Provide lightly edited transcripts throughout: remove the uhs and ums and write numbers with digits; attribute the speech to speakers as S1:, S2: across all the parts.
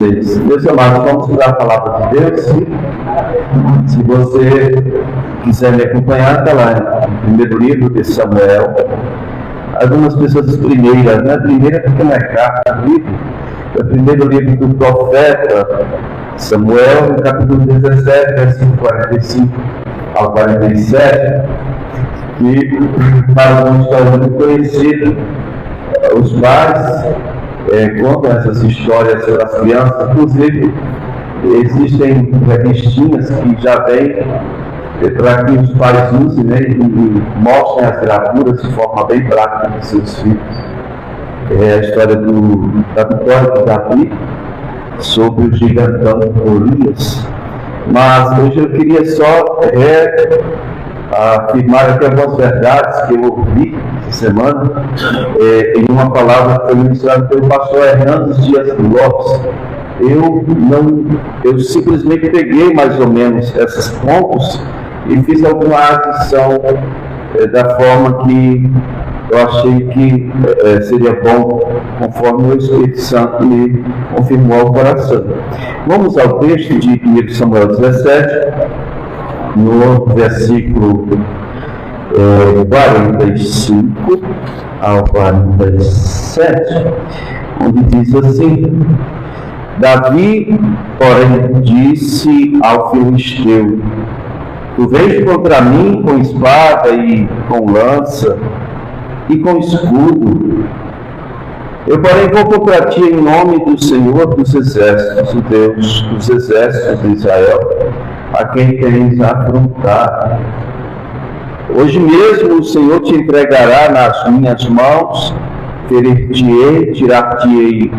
S1: Meus amados, vamos estudar a palavra de Deus. Se você quiser me acompanhar, está lá no primeiro livro de Samuel. Algumas pessoas primeiras, né? A primeira porque não é carta do livro, é o primeiro livro do profeta Samuel, no capítulo 17, versículo 45 ao 47, que fala uma história muito conhecida. Os pais contam essas histórias sobre as crianças. Inclusive, existem revistinhas que já vêm para que os pais usem, né, e mostrem as gravuras de forma bem prática dos seus filhos. É a história da vitória de Davi sobre o gigantão Golias. Mas hoje eu queria só afirmar aqui algumas verdades que eu ouvi essa semana em uma palavra que foi ministrada pelo pastor Hernandes Dias Lopes. Eu simplesmente peguei mais ou menos esses pontos e fiz alguma adição da forma que eu achei que seria bom, conforme o Espírito Santo me confirmou ao coração. Vamos ao texto de 1 Samuel 17, no versículo 45 ao 47, onde diz assim: Davi, porém, disse ao filisteu: Tu vens contra mim com espada e com lança e com escudo. Eu, porém, vou contra ti em nome do Senhor dos Exércitos, o Deus dos Exércitos de Israel, a quem tens afrontado. Hoje mesmo o Senhor te entregará nas minhas mãos, ferir-te-ei, tirar-te-ei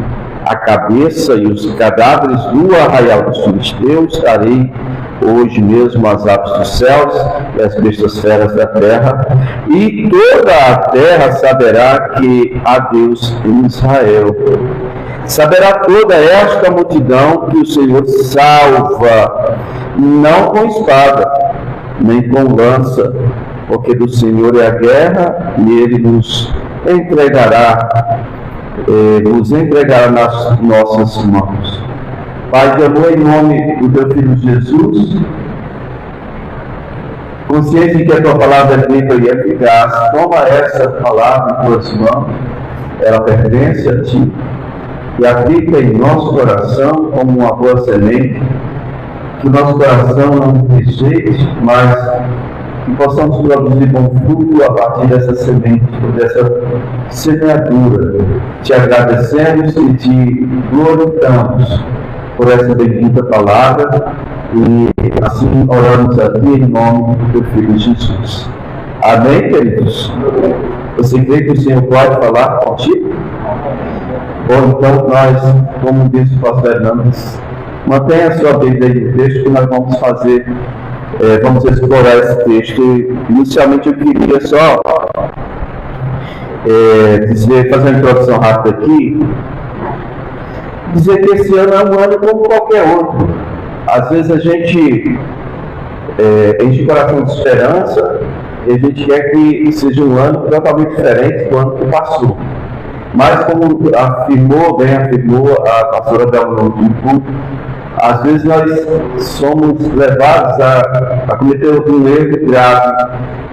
S1: a cabeça e os cadáveres do arraial dos filisteus, darei hoje mesmo as aves dos céus e as bestas feras da terra, e toda a terra saberá que há Deus em Israel. Saberá toda esta multidão que o Senhor salva, não com espada, nem com lança, porque do Senhor é a guerra, e Ele nos entregará nas nossas mãos. Pai de amor, em nome do teu Filho Jesus, consciente de que a tua palavra é viva e eficaz, toma essa palavra em tuas mãos, ela pertence a ti, e aplica em nosso coração como uma boa semente, que o nosso coração não rejeite, mas que possamos produzir bom fruto a partir dessa semente, dessa semeadura. Te agradecemos e te glorificamos por essa bendita palavra, e assim oramos a ti em nome do teu Filho Jesus. Amém, queridos? Você crê que o Senhor pode falar contigo? Bom, então nós, como disse o pastor Hernandes, mantenha a sua Bíblia aí no texto que nós vamos fazer. Vamos explorar esse texto. Inicialmente eu queria só fazer uma introdução rápida aqui, dizer que esse ano é um ano como qualquer outro. Às vezes a gente enche o coração de esperança e a gente quer que seja um ano totalmente diferente do ano que passou. Mas como bem afirmou a pastora Delma no culto, às vezes nós somos levados a cometer um erro grave,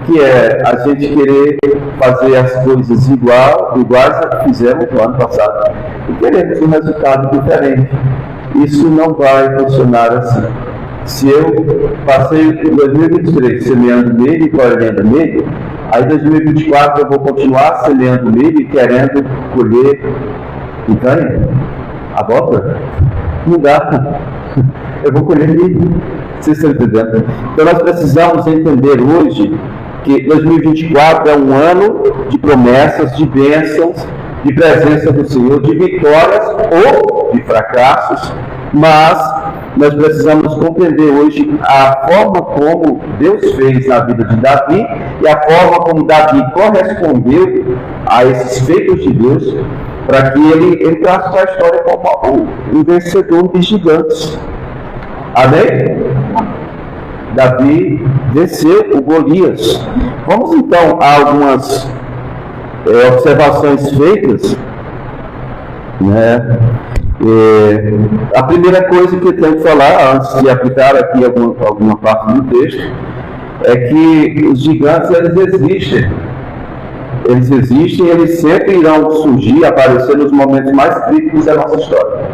S1: que é a gente querer fazer as coisas iguais a que fizemos no ano passado e queremos um resultado diferente. Isso não vai funcionar assim. Se eu passei em 2023 semeando milho e colhendo milho, aí em 2024 eu vou continuar semeando milho e querendo colher e ganhar abóbora? Não dá. Eu vou colher milho. Vocês estão entendendo? Então nós precisamos entender hoje que 2024 é um ano de promessas, de bênçãos, de presença do Senhor, de vitórias ou de fracassos, mas nós precisamos compreender hoje a forma como Deus fez na vida de Davi e a forma como Davi correspondeu a esses feitos de Deus, para que ele entrasse na história como um vencedor de gigantes. Amém? Davi venceu o Golias. Vamos então a algumas observações feitas, né, A primeira coisa que eu tenho que falar, antes de aplicar aqui alguma parte do texto, é que os gigantes, eles existem. Eles sempre irão surgir, aparecer nos momentos mais críticos da nossa história.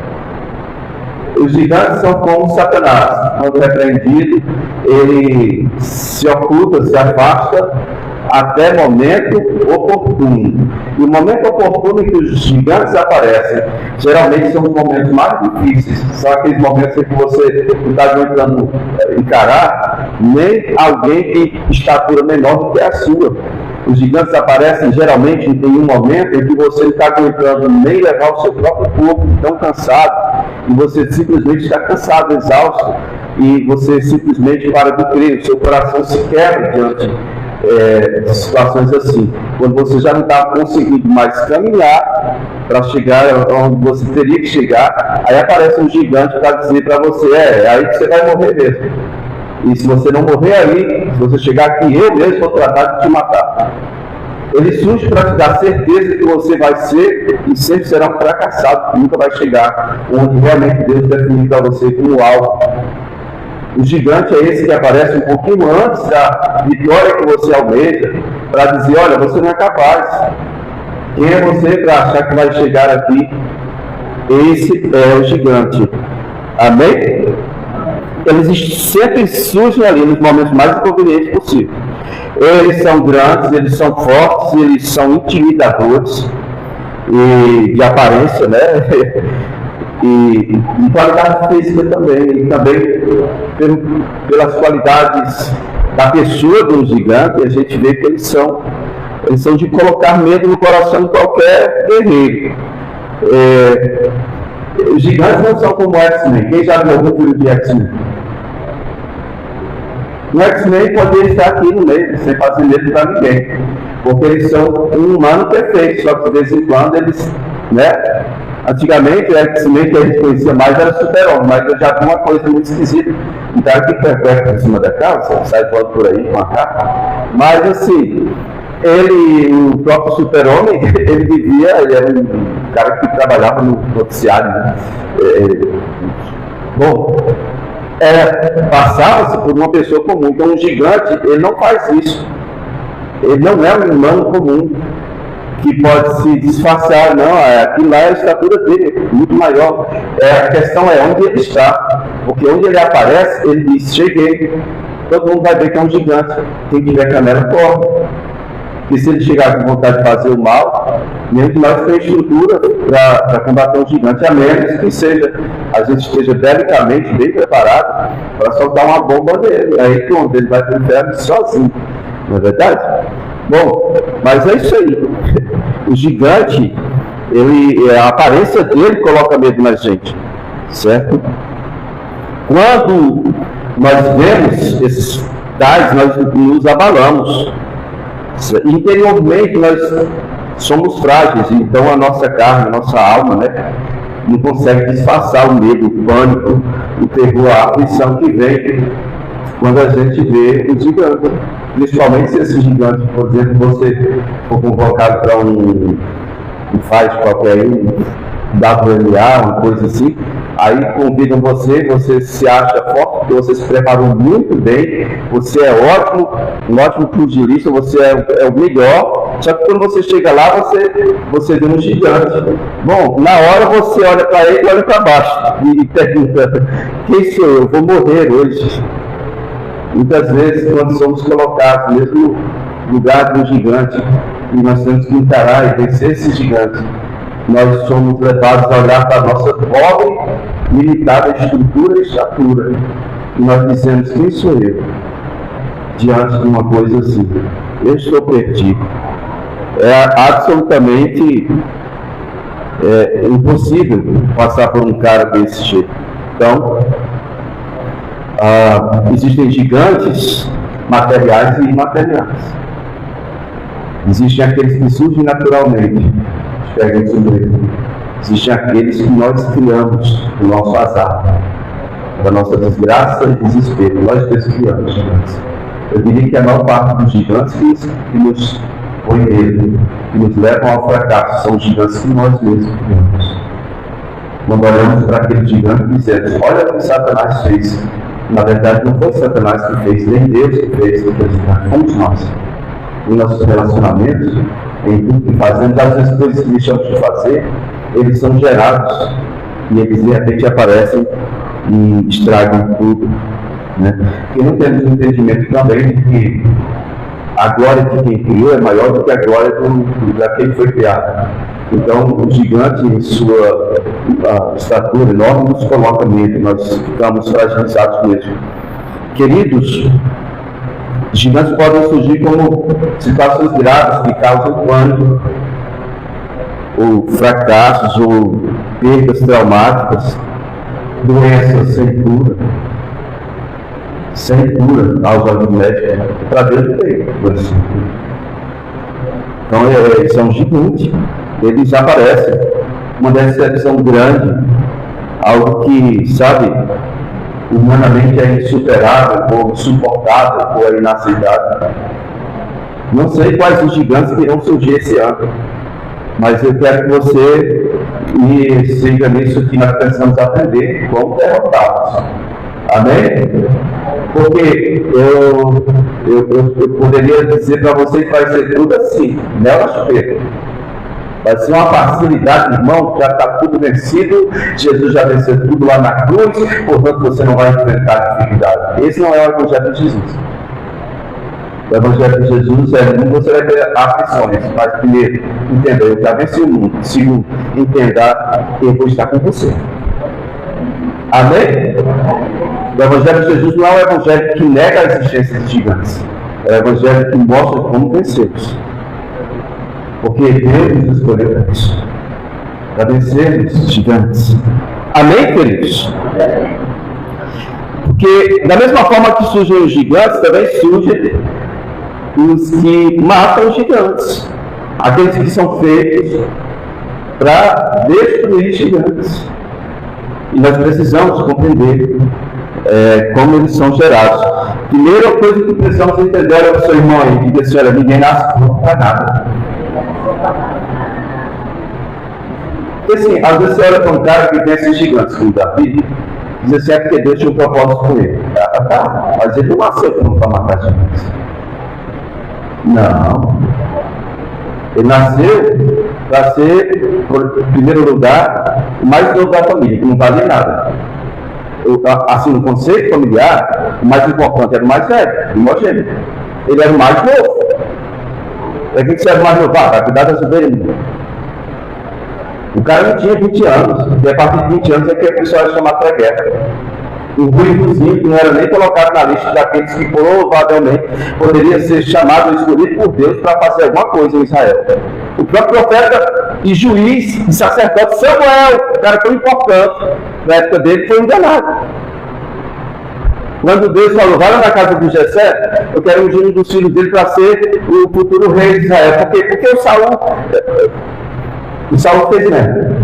S1: Os gigantes são como Satanás. Quando repreendido, ele se oculta, se afasta até momento oportuno. E o momento oportuno em que os gigantes aparecem, geralmente são os momentos mais difíceis. São aqueles momentos em que você não está aguentando encarar nem alguém de estatura menor do que a sua. Os gigantes aparecem geralmente em um momento em que você não está aguentando nem levar o seu próprio corpo, tão cansado, e você simplesmente está cansado, exausto, e você simplesmente para de crer, o seu coração se quebra diante de situações assim. Quando você já não está conseguindo mais caminhar para chegar onde você teria que chegar, aí aparece um gigante para dizer para você, é aí que você vai morrer mesmo. E se você não morrer aí, se você chegar aqui, eu mesmo vou tratar de te matar. Ele surge para te dar certeza que você vai ser e sempre será um fracassado, que nunca vai chegar onde realmente Deus definiu para você como alvo. O gigante é esse que aparece um pouquinho antes da vitória que você almeja, para dizer, olha, você não é capaz. Quem é você para achar que vai chegar aqui? Esse é o gigante. Amém? Eles sempre surgem ali nos momentos mais inconvenientes possíveis. Eles são grandes, eles são fortes, eles são intimidadores, e de aparência, né? E de qualidade física também, e também pelas qualidades da pessoa do gigante, a gente vê que eles são de colocar medo no coração de qualquer guerreiro. Os gigantes não são como X-Men. Quem já viu algum filme de X-Men? O X-Men poderia estar aqui no meio, sem fazer medo para ninguém, porque eles são um humano perfeito, só que de vez em quando eles, né? Antigamente o X-Men que a gente conhecia mais era Super-Homem, mas eu já vi uma coisa muito esquisita. Um cara que perpétua em cima da casa, sai voando por aí com a capa, mas assim, o próprio Super-Homem, ele era um cara que trabalhava no noticiário, né? Passava-se por uma pessoa comum. Então um gigante, ele não faz isso. Ele não é um humano comum que pode se disfarçar, não. Aquilo lá é a estatura dele, muito maior. A questão é onde ele está, porque onde ele aparece, ele diz, cheguei. Todo mundo vai ver que é um gigante. Quem tiver canela, corre. Porque se ele chegar com vontade de fazer o mal, nenhum de nós tem estrutura para combater um gigante, a menos que a gente esteja belicamente bem preparado para soltar uma bomba nele. Aí pronto, ele vai para o inferno sozinho, não é verdade? Bom, mas é isso aí. O gigante, a aparência dele coloca medo na gente, certo? Quando nós vemos esses tais, nós nos abalamos. Interiormente nós somos frágeis, então a nossa carne, a nossa alma, né, não consegue disfarçar o medo, o pânico, o terror, a aflição que vem quando a gente vê o gigante. Principalmente se esse gigante, por exemplo, você for convocado para um faz qualquer WMA, uma coisa assim, aí convidam você se acha forte, porque você se preparou muito bem, você é ótimo, um ótimo pugilista, você é o melhor, só que quando você chega lá, você vê um gigante. Bom, na hora você olha para ele e olha para baixo, e pergunta, quem sou eu? Vou morrer hoje. Muitas vezes, quando somos colocados mesmo no lugar de um gigante, e nós temos que encarar e vencer esse gigante, nós somos levados a olhar para a nossa pobre, limitada estrutura e estatura. E nós dizemos, quem sou eu? Diante de uma coisa assim. Eu estou perdido. É absolutamente impossível passar por um cara desse jeito. Então, existem gigantes materiais e imateriais. Existem aqueles que surgem naturalmente. Existem aqueles que nós criamos o nosso azar, da nossa desgraça e desespero, nós criamos. Eu diria que a maior parte dos gigantes que nos põem medo, que nos levam ao fracasso, são os gigantes que nós mesmos criamos. quando olhamos para aquele gigante e dizemos, olha o que Satanás fez. Na verdade, não foi Satanás que fez, nem Deus que fez aquele gigante, fomos nós. Em nossos relacionamentos, em tudo que fazemos, às vezes coisas que deixamos de fazer, eles são gerados e eles de repente aparecem e estragam tudo, né? Porque não temos entendimento também de que a glória de quem criou é maior do que a glória daquele que foi criado. Então, o gigante, em sua estatura enorme, nos coloca medo, nós ficamos fragilizados mesmo. Queridos, gigantes podem surgir como situações graves que causam pânico, ou fracassos, ou perdas traumáticas, doenças sem cura aos olhos médicos. Para Deus não tem coisa sem cura. Então, eles são gigantes, eles aparecem. Uma decepção grande, algo que, sabe, humanamente é insuperável, ou insuportável, ou é inaceitável. Não sei quais os gigantes que irão surgir esse ano, mas eu quero que você me siga nisso que nós precisamos aprender como derrotá-los. Amém? Porque eu poderia dizer para vocês que vai ser tudo assim, nela chupeta. Vai ser uma facilidade, irmão, já está tudo vencido, Jesus já venceu tudo lá na cruz, portanto você não vai enfrentar dificuldade. Esse não é o Evangelho de Jesus. O Evangelho de Jesus é, você vai ter aflições, mas primeiro, entenda, eu já venci o mundo. Segundo, entenda, eu vou estar com você. Amém? O Evangelho de Jesus não é o Evangelho que nega a existência de gigantes. É o Evangelho que mostra como vencemos. Porque Deus nos escolheu para isso. Para vencermos gigantes. Amém, queridos? Porque da mesma forma que surgem os gigantes, também surgem os que matam os gigantes. Aqueles que são feitos para destruir gigantes. E nós precisamos compreender como eles são gerados. Primeira coisa que precisamos entender é o seu irmão aí, que diz, olha, ninguém nasce pronto para nada. Porque assim, às vezes você olha para um cara que vence gigantes como Davi, diz assim, é porque Deus tinha um propósito com ele. Mas ele não nasceu pronto para matar gigantes. Não. Ele nasceu para ser, em primeiro lugar, o mais novo da família, que não vale nada. Assim, no conceito familiar, o mais importante era o mais velho, o primogênito. Ele era o mais novo. É que você era o mais novo, vai cuidar das ovelhas. O cara não tinha 20 anos, e a partir de 20 anos é que a pessoa era chamada para a guerra. O ruivozinho que não era nem colocado na lista daqueles que provavelmente poderia ser chamado ou escolhido por Deus para fazer alguma coisa em Israel. O próprio profeta e juiz e sacerdote Samuel, o cara tão importante, na época dele, foi enganado. Quando Deus falou, vai lá na casa de Jessé, eu quero ungir um dos filhos dele para ser o futuro rei de Israel. Por quê? Porque o Saul fez merda.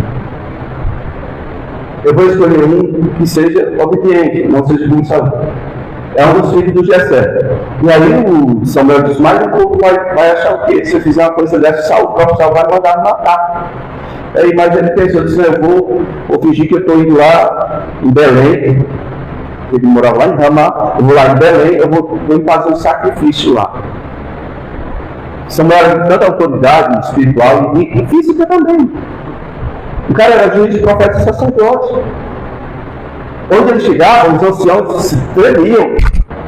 S1: Eu vou escolher um que seja obediente, não seja como Saul. É um dos filhos do Jessé. E aí o Samuel disse, mas o povo vai achar o quê? Se eu fizer uma coisa dessa, o próprio Saul vai mandar me matar. Aí, mas ele pensou, disse, eu vou fingir que eu estou indo lá em Belém. Ele morava lá em Ramá, eu vou lá em Belém, eu vou fazer um sacrifício lá. Samuel era de tanta autoridade espiritual e física também. O cara era juiz, profeta e sacerdote. Onde ele chegava, os anciãos se tremiam.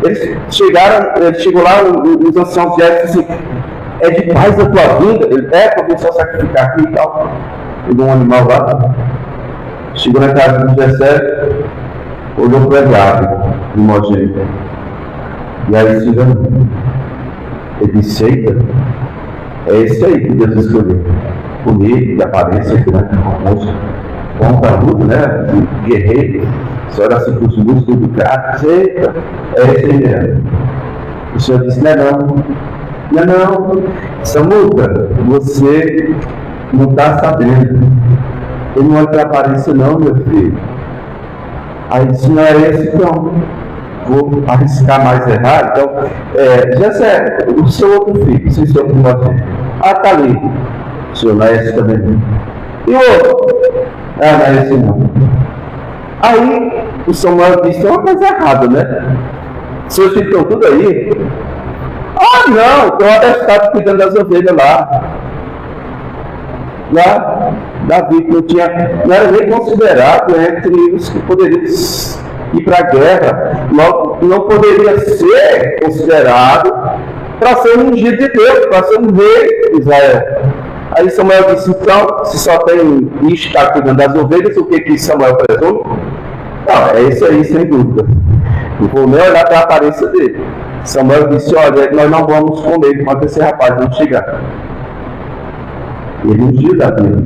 S1: Ele chegou lá, os anciãos vieram e disseram assim, é de paz a tua vida? Ele começou a sacrificar aqui e tal. Pegou um animal lá, chegou na casa do Jessé, olhou para o Eliabe, primogênito. E aí se enganou. Ele disse, eita, é esse aí que Deus escolheu. Bonito, de aparência, grande, robusto, bom para luta, né? Guerreiro, você olha assim para os músculos do cara, eita, é esse aí mesmo. O Senhor disse, não é não, Samuca, você não está sabendo. Ele não olha para a aparência não, meu filho. Aí disse, não é esse então. Vou arriscar mais errado. Então, Jessé, o seu outro filho, se o seu primogênito. Está ali. O senhor não é esse também. E o outro? Ah, não é esse não. Aí o Samuel disse, tem uma coisa errada, né? Seus filhos estão tudo aí. Ah, não, tem um atestado cuidando das ovelhas lá. Lá, Davi não era nem considerado entre os que poderiam ir para a guerra. Não poderia ser considerado para ser um ungido de Deus, para ser um rei de Israel. Aí Samuel disse, então, se só tem isso que está cuidando das ovelhas, o que Samuel presume? Não, é isso aí, sem dúvida. Não vou nem olhar para a aparência dele. Samuel disse, olha, nós não vamos comer enquanto esse rapaz não chegar. Ele ungiu Davi.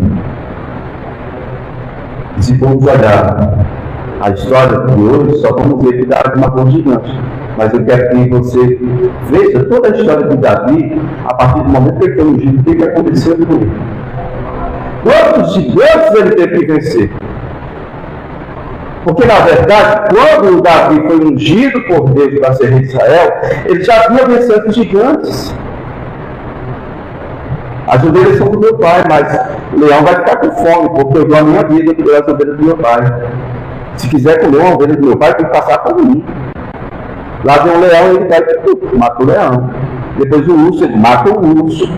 S1: E se formos olhar a história de hoje, só vamos ver que Davi matou um gigante. Mas eu quero que você veja toda a história de Davi, a partir do momento que ele foi ungido, o que aconteceu com ele. Quantos gigantes ele teve que vencer? Porque, na verdade, quando Davi foi ungido por Deus para ser rei de Israel, ele já vinha vencendo os gigantes. As ovelhas são do meu pai, mas o leão vai ficar com fome, porque eu dou a minha vida pelas ovelhas do meu pai. Se quiser comer uma ovelha do meu pai, tem que passar por mim. Lá vem um leão, ele vai mata o leão. Depois o urso, ele mata o urso.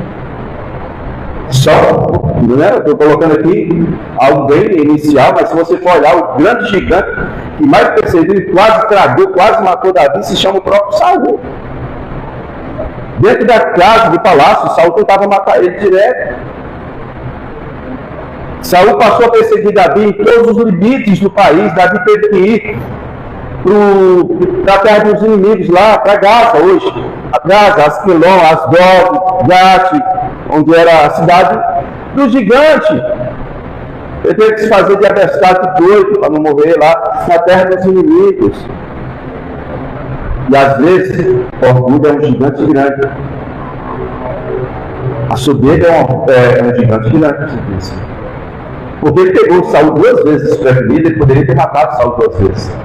S1: Só, né? Estou colocando aqui algo bem inicial, mas se você for olhar, o grande gigante que mais perseguiu, quase tragou, quase matou Davi, se chama o próprio Saul. Dentro da casa, do palácio, Saul tentava matar ele direto. Saul passou a perseguir Davi em todos os limites do país. Davi teve que ir para a terra dos inimigos lá, para Gaza hoje. A Gaza, Asquelon, Asdod, Gate, onde era a cidade do gigante. Ele teve que se fazer de adversário doido para não morrer lá na terra dos inimigos. E às vezes, orgulho é um gigante grande. A soberba é um gigante grande. Porque ele pegou Saul 2 vezes desprevenido, ele poderia ter matado Saul 2 vezes.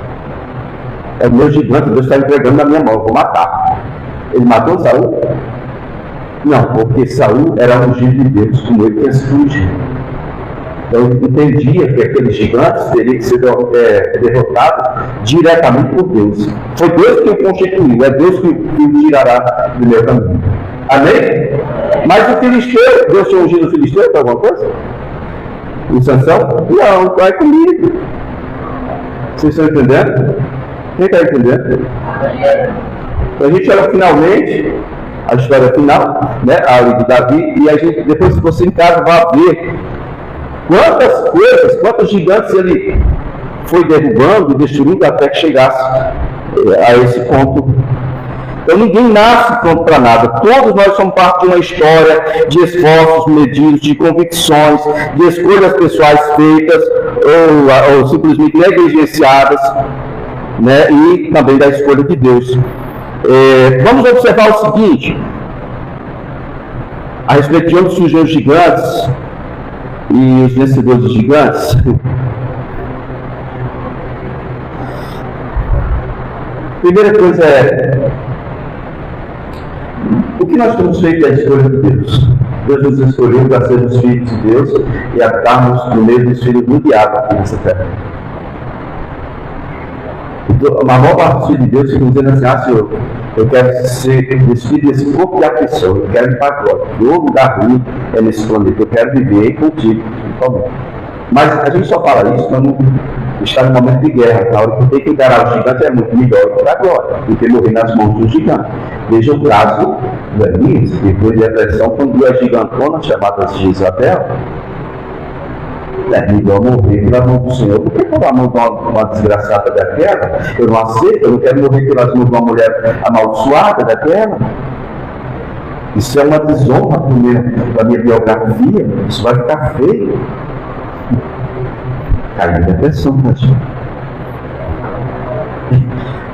S1: É o meu gigante, Deus está entregando na minha mão, eu vou matar. Ele matou Saul? Não, porque Saul era ungido de Deus, como ele tinha sido ungido. Então ele entendia que aqueles gigantes teriam que ser derrotados diretamente por Deus. Foi Deus que o constituiu, é Deus que o tirará do meu caminho. Amém? Mas o filisteu, Deus tinha ungido o filisteu para alguma coisa? O Sansão? Não, vai comigo. Vocês estão entendendo? Quem está entendendo? Então a gente olha finalmente a história final, né, a de Davi, e a gente, depois, se você em casa vai ver quantas coisas, quantos gigantes ele foi derrubando e destruindo até que chegasse a esse ponto. Então ninguém nasce pronto para nada. Todos nós somos parte de uma história de esforços medidos, de convicções, de escolhas pessoais feitas ou simplesmente negligenciadas, né? E também da escolha de Deus. Vamos observar o seguinte, a respeito de onde surgiram os gigantes e os vencedores dos gigantes. Primeira coisa é, o que nós temos feito é a escolha de Deus. Deus nos escolheu para sermos filhos de Deus e habitarmos no meio dos filhos do diabo aqui nessa terra. A maior parte dos filhos de Deus ficam dizendo assim, Senhor, eu quero ser despido desse corpo de aflição, eu quero ir para agora. O lugar ruim é nesse planeta, eu quero viver contigo, principalmente. Mas a gente só fala isso quando está no momento de guerra, na hora que tem que encarar o gigante é muito melhor para agora, do que morrer nas mãos do gigante. Veja o caso da Elias, que foi de depressão quando duas gigantonas chamadas de Jezabel. É melhor morrer pela mão do Senhor do que pela mão de uma desgraçada daquela. Eu não aceito, eu não quero morrer pelas mãos de uma mulher amaldiçoada daquela. Isso é uma desonra para minha biografia, isso vai ficar feio. Caiu em depressão, gente.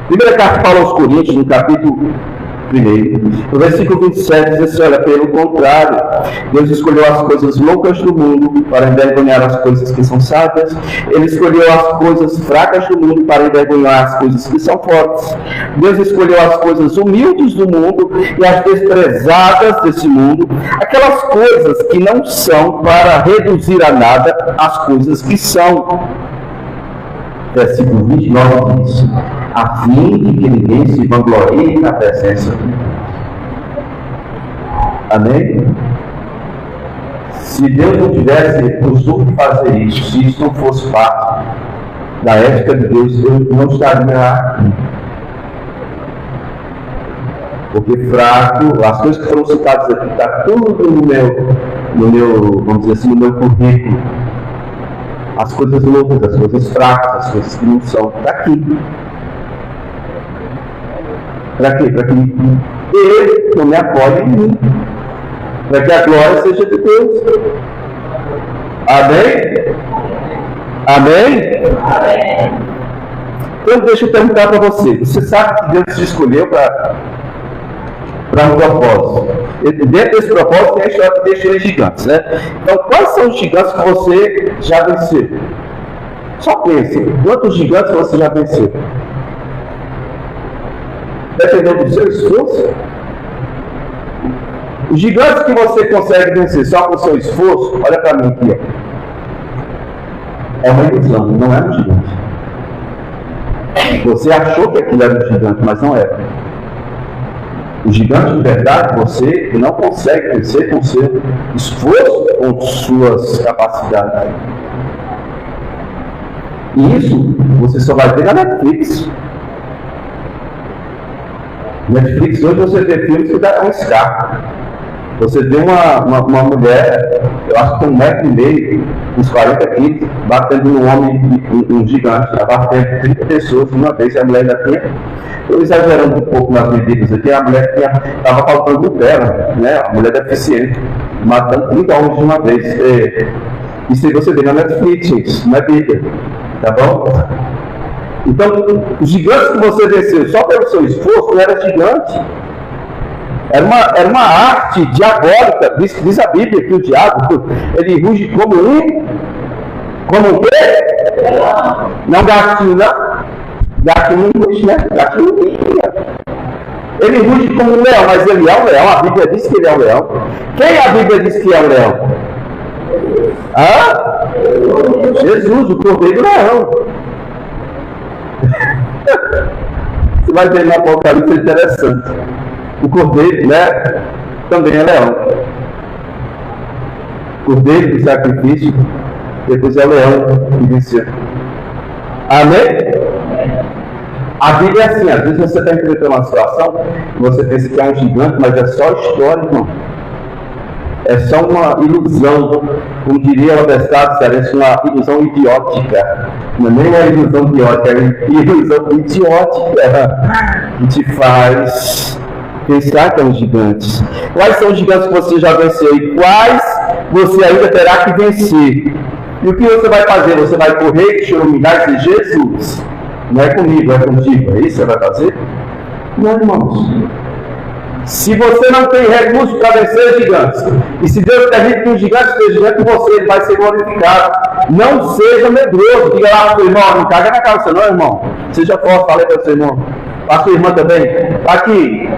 S1: Primeira carta de Paulo aos Coríntios, no capítulo primeiro. No versículo 27 diz assim, olha, pelo contrário, Deus escolheu as coisas loucas do mundo para envergonhar as coisas que são sábias. Ele escolheu as coisas fracas do mundo para envergonhar as coisas que são fortes. Deus escolheu as coisas humildes do mundo e as desprezadas desse mundo, aquelas coisas que não são, para reduzir a nada as coisas que são. Versículo 29 diz, a fim de que ninguém se vanglorie na presença de Deus. Amém? Se Deus não tivesse costume de fazer isso, se isso não fosse parte da ética de Deus, eu não estaria aqui. Porque fraco, as coisas que foram citadas aqui, está tudo no meu, vamos dizer assim, no meu currículo. As coisas loucas, as coisas fracas, as coisas que não são, está aqui. Para quê? Para que Ele não me apoie em mim. Para que a glória seja de Deus. Amém? Amém? Amém. Então deixa eu perguntar para você. Você sabe que Deus te escolheu para um propósito. E dentro desse propósito tem a história que deixa eles gigantes, né? Então quais são os gigantes que você já venceu? Só pense, quantos gigantes você já venceu? Dependendo do seu esforço? Os gigantes que você consegue vencer só com o seu esforço, olha para mim aqui, ó. É uma ilusão, não é um gigante. Você achou que aquilo era um gigante, mas não era. O gigante de verdade, você não consegue vencer com o seu esforço, com suas capacidades. E isso você só vai ver na Netflix. Netflix, hoje você vê filmes que dá um escape. Você vê uma mulher, eu acho que tem 1,5 m, uns 40 quilos, batendo no homem, um gigante, batendo 30 pessoas de uma vez, e a mulher ainda tinha, eu exagerando um pouco nas medidas aqui, a mulher estava faltando no pé, né? A mulher deficiente, matando 30 homens de uma vez. Isso aí você vê na Netflix, não é Bíblia, tá bom? Então, os gigantes que você venceu só pelo seu esforço não era gigante. Era uma arte diabólica, diz a Bíblia que o diabo, ele ruge como um quê? Não gatinho, não. Gatinho não ruge, né? Gatinho não ruge. Ele ruge como um leão, mas ele é um leão. A Bíblia diz que ele é um leão. Quem a Bíblia diz que é um leão? Jesus, o cordeiro leão. Você vai ver no Apocalipse, é interessante. O cordeiro, né, também é leão. Cordeiro do sacrifício, depois é o leão que venceu. Amém? A Bíblia é assim, às vezes você está enfrentando uma situação e você pensa que é um gigante, mas é só história, irmão. É só uma ilusão, como diria o Odestado, parece uma ilusão idiótica. Não é nem uma ilusão idiótica, é uma ilusão idiótica que te faz pensar que são gigantes. Quais são os gigantes que você já venceu e quais você ainda terá que vencer? E o que você vai fazer? Você vai correr, choramingar e dizer, Jesus, não é comigo, é contigo. É isso que você vai fazer? Não, irmãos. Se você não tem recursos para vencer gigantes, e se Deus permite que um gigante esteja diante de você, ele vai ser glorificado. Não seja medroso. Diga lá para o seu irmão, não caga na calça não, irmão. Seja forte, falei para o seu irmão. Para a sua irmã também. Aqui,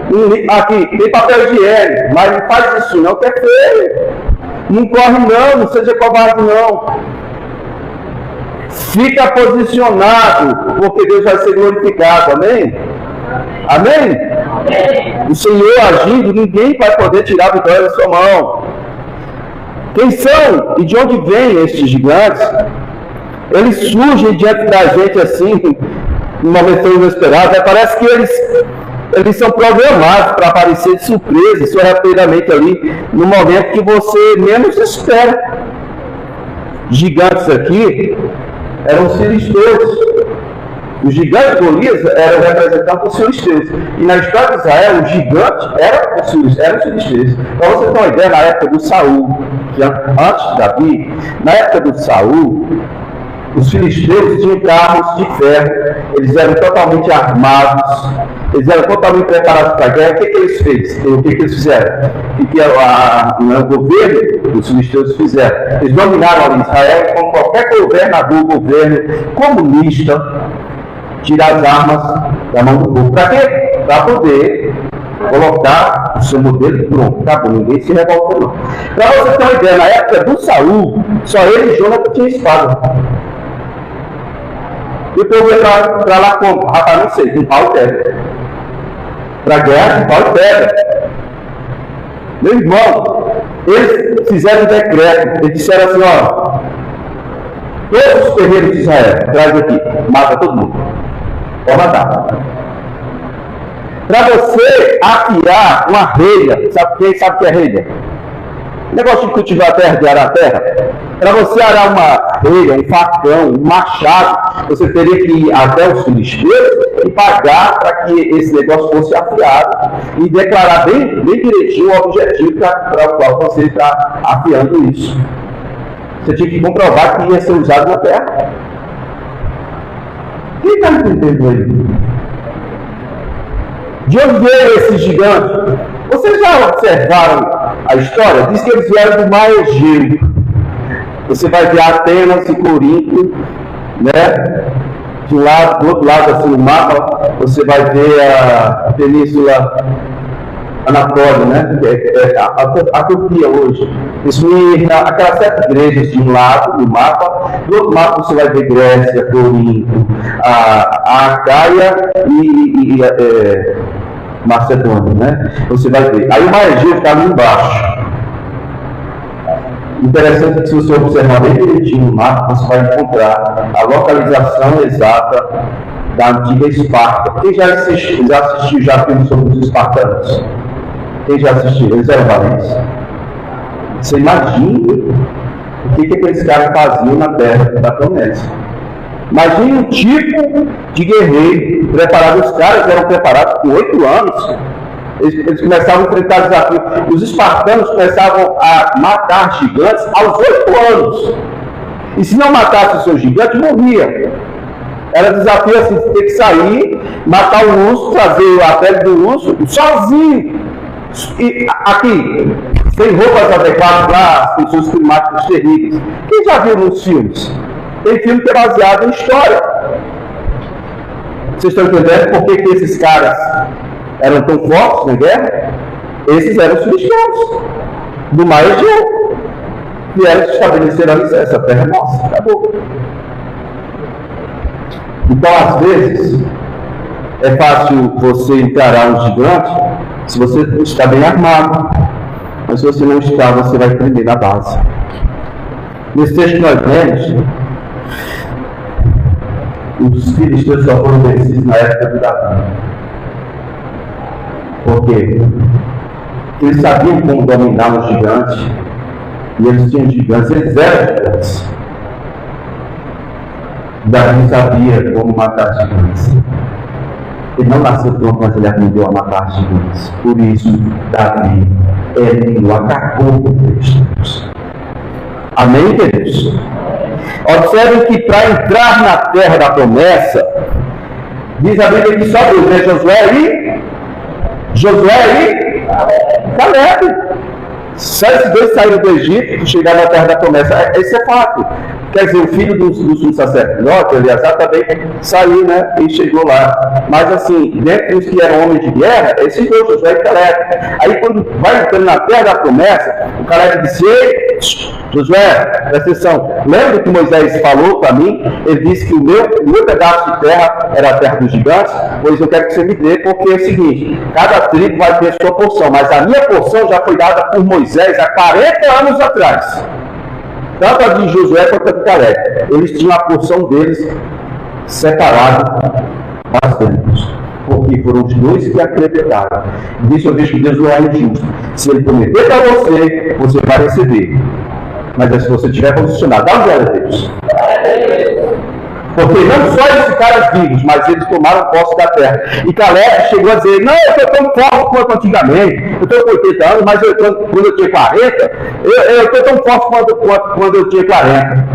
S1: tem papel higiênico, mas não faz isso não, que é feio. Não corre não seja covarde não. Fica posicionado, porque Deus vai ser glorificado, amém? Amém? O Senhor agindo, ninguém vai poder tirar a vitória da sua mão. Quem são e de onde vêm estes gigantes? Eles surgem diante da gente assim, numa versão inesperada. Parece que eles são programados para aparecer de surpresa, sorrateiramente ali, no momento que você menos espera. Gigantes aqui eram os filisteus. Os gigantes de Golias eram representados por filisteus. E na história de Israel, o gigante era os filisteus. Para você ter uma ideia, na época do Saul, que antes de Davi, na época do Saul, Os filisteus tinham carros de ferro, eles eram totalmente armados, eles eram totalmente preparados para a guerra. O que eles fizeram? O que eles fizeram? O que o governo dos filisteus fizeram? Eles dominaram ali Israel, como qualquer governador, governo comunista, tirar as armas da mão do povo. Para quê? Para poder colocar o seu modelo pronto. Tá bom, ninguém se revoltou não. Para você ter uma ideia, na época do Saul, só ele e Jonathan tinham espada. E o povo ia para lá como? Rapaz, não sei, com pau e pedra. Para a guerra, com pau e pedra. Meu irmão, eles fizeram um decreto, eles disseram assim, ó, todos os terreiros de Israel, traz aqui, mata todo mundo. Pode matar. Para você afiar uma relha, sabe quem sabe o que é relha? Negócio de cultivar a terra, de arar a terra. Para você arar uma relha, um facão, um machado, você teria que ir até os filisteus e pagar para que esse negócio fosse afiado e declarar bem direitinho o objetivo para o qual você está afiando isso. Você tinha que comprovar que ia ser usado na terra. Quem está entendendo aí? De onde veio esse gigante? Vocês já observaram a história? Diz que eles vieram do mar Egeu. Você vai ver Atenas e Corinto, né? Do outro lado assim no mapa, você vai ver a Península Anatólia, né? A Turquia hoje. Esmirna, aquelas 7 igrejas de um lado do mapa, do outro mapa você vai ver Grécia, Corinto, a Acaia e Macedônia, né? Você vai ver. Aí o Mar Egeu está ali embaixo. Interessante que se você observar bem direitinho no mapa, você vai encontrar a localização exata da antiga Esparta. Quem já assistiu filme sobre os espartanos? Quem já assistiu? Eles eram valentes. Você imagina o que aqueles caras faziam na terra da promessa. Imagine um tipo de guerreiro preparado. Os caras eram preparados com 8 anos. Eles começavam a enfrentar desafios. Os espartanos começavam a matar gigantes aos 8 anos. E se não matasse o seu gigante, morria. Era desafio assim, ter que sair, matar o urso, trazer a pele do urso, sozinho. E aqui, sem roupas adequadas lá, as pessoas climáticas terríveis. Quem já viu nos filmes? Tem filme que é baseado em história. Vocês estão entendendo por que esses caras eram tão fortes na guerra? Esses eram os filisteus do Mar Egeu. Vieram se estabelecer ali, essa terra é nossa, acabou. Então, às vezes, é fácil você encarar um gigante se você está bem armado. Mas se você não está, você vai prender na base. Nesse texto que nós lemos, os filisteus só foram vencidos na época de Davi. Por quê? Porque eles sabiam como dominar os gigantes. E eles tinham gigantes, eles eram gigantes. Davi sabia como matar gigantes. Ele não nasceu pronto, mas ele aprendeu a matar gigantes. Por isso, Davi acabou com os filisteus. Amém, queridos? Observem que para entrar na terra da promessa, diz a Bíblia que só Deus, né? Josué e Caleb. Só esses dois saíram do Egito e chegaram na terra da promessa. Esse é fato. Quer dizer, o filho do sumo sacerdote, Eleazar, também saiu, né? E chegou lá. Mas assim, dentre os que eram homens de guerra, esses dois, Josué e Caleb. Aí quando vai entrando na terra da promessa, o Caleb disse: ei, Josué, presta atenção. Lembra que Moisés falou para mim? Ele disse que o meu pedaço de terra era a terra dos gigantes. Pois eu quero que você me dê, porque é o seguinte: cada tribo vai ter sua porção, mas a minha porção já foi dada por Moisés há 40 anos atrás. Tanto a de Josué quanto a de Caleb. Eles tinham a porção deles separada das deles. Porque foram os dois que acreditaram. Disse eu vejo que Deus não é injusto. Se ele prometer para você, você vai receber. Mas é se você estiver posicionado. Dá uma glória a Deus. Porque não só eles ficaram vivos, mas eles tomaram posse da terra. E Caleb chegou a dizer: não, eu estou tão forte quanto antigamente. Eu estou com 80 anos, mas quando eu tinha 40, eu estou tão forte quanto eu tinha 40.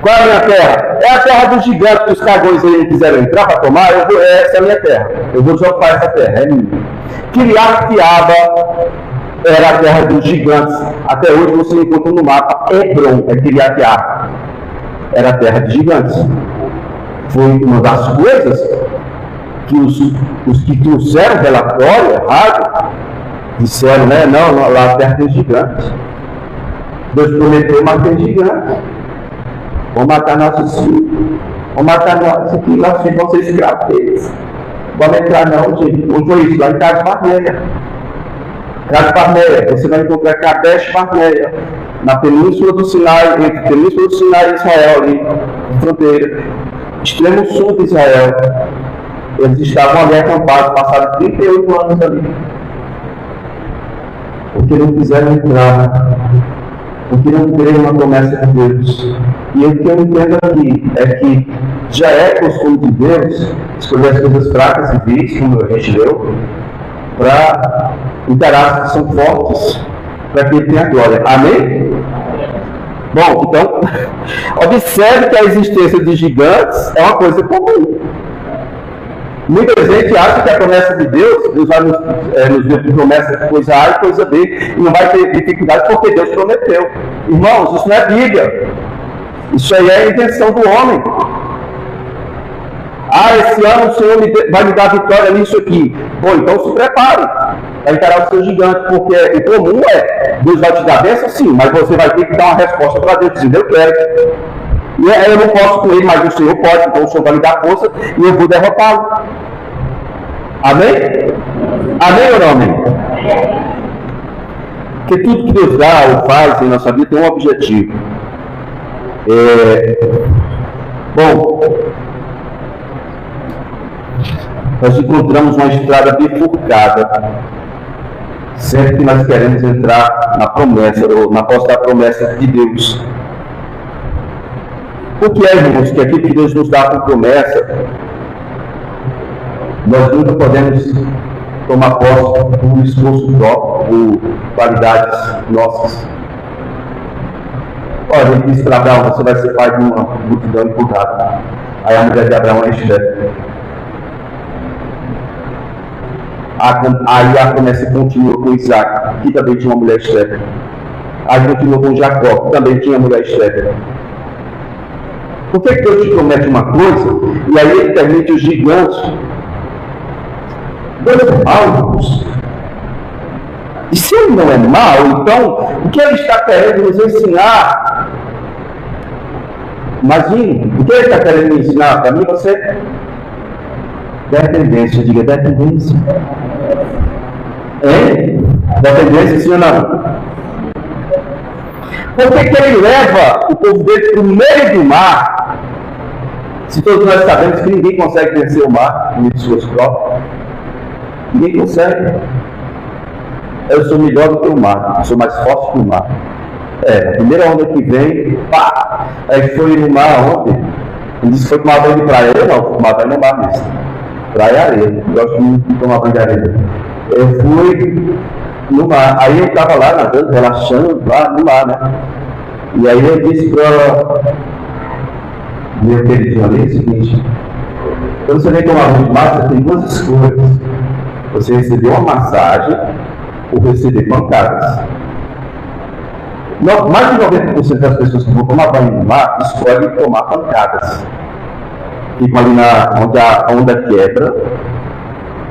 S1: Qual é a minha terra? É a terra dos gigantes que os cagões aí não quiseram entrar para tomar. Essa é a minha terra. Eu vou deocupar essa terra, é minha. Kiriat-Arba era a terra dos gigantes. Até hoje você encontra no mapa Hebron, é Kiriat-Arba. Era a terra de gigantes. Foi uma das coisas que os que trouxeram relatório errado disseram, né? Não, lá a terra tem gigantes. Deus prometeu matar gigantes. Vão matar nossos filhos. Vão matar nossos filhos. Nossos filhos vão ser escravos deles. Vamos entrar não, gente. O juiz lá em Cades Barneia. Cades Barneia. Você vai encontrar Kadesh Barneia. Na península do Sinai, entre a península do Sinai e Israel, ali, na fronteira, extremo sul de Israel. Eles estavam ali acampados, passaram 38 anos ali. Porque não quiseram entrar, porque não creram na promessa de Deus. E o que eu entendo aqui é que já é costume de Deus escolher as coisas fracas e vis, como a gente leu, para encarar as que são fortes, para que ele tenha glória. Amém? Bom, então, observe que a existência de gigantes é uma coisa comum. Muita gente acha que a promessa de Deus vai nos ver promessa de coisa A e coisa B, e não vai ter dificuldade porque Deus prometeu. Irmãos, isso não é Bíblia. Isso aí é a invenção do homem. Esse ano o Senhor vai me dar vitória nisso aqui. Bom, então se prepare para encarar o seu gigante, porque o comum é, Deus vai te dar bênção sim, mas você vai ter que dar uma resposta para Deus, dizendo, eu quero. E eu não posso com ele, mas o Senhor pode, então o Senhor vai me dar força e eu vou derrotá-lo. Amém? Amém ou não amém? Porque tudo que Deus dá ou faz em nossa vida tem um objetivo. Bom, nós encontramos uma estrada bifurcada sempre que nós queremos entrar na promessa, ou na posse da promessa de Deus. Porque, irmãos, que aquilo que Deus nos dá por promessa, nós nunca podemos tomar posse por esforço próprio, por qualidades nossas. Olha, ele disse para Abraão, você vai ser pai de uma multidão empurrada. Aí a mulher de Abraão é Esther. Aí a promessa continua com Isaac, que também tinha uma mulher Esther. Aí continua com Jacó, que também tinha uma mulher Esther. Por que Deus te promete uma coisa e aí ele permite os gigantes? Deus é mau, irmãos. E se ele não é mau, então o que ele está querendo nos ensinar? Imagine, o que ele está querendo me ensinar? Para mim, você dependência, diga dependência. Dependência, sim ou não? Por que ele leva o povo dele para o meio do mar? Se todos nós sabemos que ninguém consegue vencer o mar com suas próprias. Ninguém consegue. Eu sou melhor do que o mar, eu sou mais forte que o mar. A primeira onda que vem, pá! Aí foi no mar ontem. Ele disse que foi tomar banho de praia. Eu não, tomar banho no mar mesmo. Praia e areia. Eu gosto muito de tomar banho de areia. Eu fui no mar. Aí eu estava lá nadando, relaxando, lá no mar, né? E aí eu disse para meu queridinho ali o seguinte: quando você vem tomar banho de mar, você tem duas escolhas. Você receber uma massagem ou receber pancadas. Mais de 90% das pessoas que vão tomar banho no mar escolhem tomar pancadas. Ficam ali onde a onda quebra,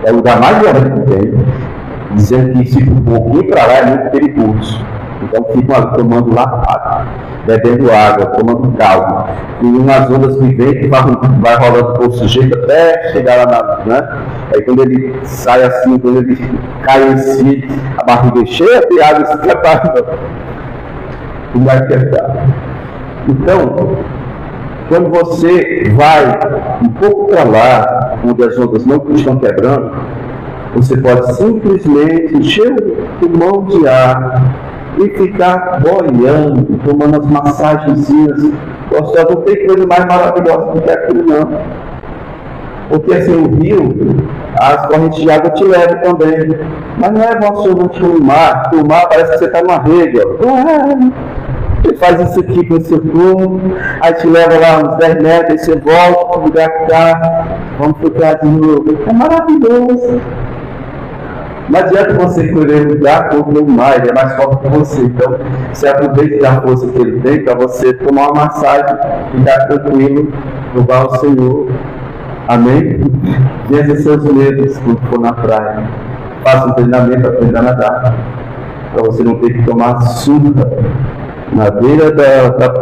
S1: é o lugar mais violento que tem, dizendo que se for um pouquinho para lá é muito perigoso. Então ficam ali tomando lapada, bebendo água, tomando caldo. E umas ondas que vem, que vai rolando por sujeito até chegar lá né? Aí quando ele sai assim, quando ele cai em si, a barriga é cheia de água e se prepara. E vai quebrar. Então, quando você vai um pouco para lá, onde as ondas não estão quebrando, você pode simplesmente encher o pulmão de ar e ficar boiando, tomando as massagenzinhas gostosas. Não tem coisa mais maravilhosa do que aquilo, não. Porque assim, o rio, as correntes de água te levam também. Mas não é emocionante no mar, porque o mar parece que você está numa rede, ó. Você faz isso aqui com o seu turno, aí te leva lá uns 10 metros, aí você volta para o lugar que está, vamos ficar de novo. É maravilhoso. Não adianta você querer mudar o mar, ele é mais forte que você. Então, você aproveita a força que ele tem para você tomar uma massagem, ficar tranquilo, louvar o Senhor. Amém? Vença seus medos quando for na praia. Faça um treinamento, aprenda a nadar. Para você não ter que tomar surra na beira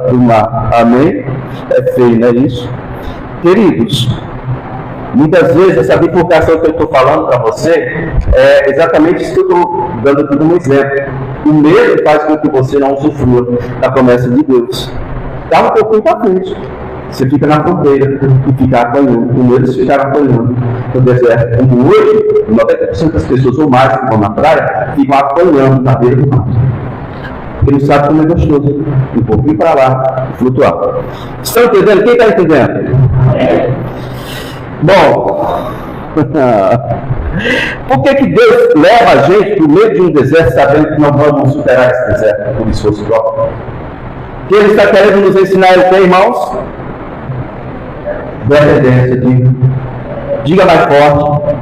S1: do mar. Amém? É feio, não é isso? Queridos, muitas vezes essa bifurcação que eu estou falando para você é exatamente isso que eu estou dando aqui como exemplo. O medo faz com que você não usufrua da promessa de Deus. Dá um pouquinho para frente. Você fica na fronteira e fica apanhando. O medo de ficar apanhando no deserto. Como hoje, 90% das pessoas ou mais que vão na praia ficam apanhando na beira do mar. Ele não sabe como é gostoso. Um pouquinho para lá, flutuar. Estão entendendo? Quem está entendendo? Bom, por que Deus leva a gente para o meio de um deserto sabendo que não vamos superar esse deserto por esforço próprio? Que Ele está querendo nos ensinar o que, irmãos? Dependência, diga mais forte.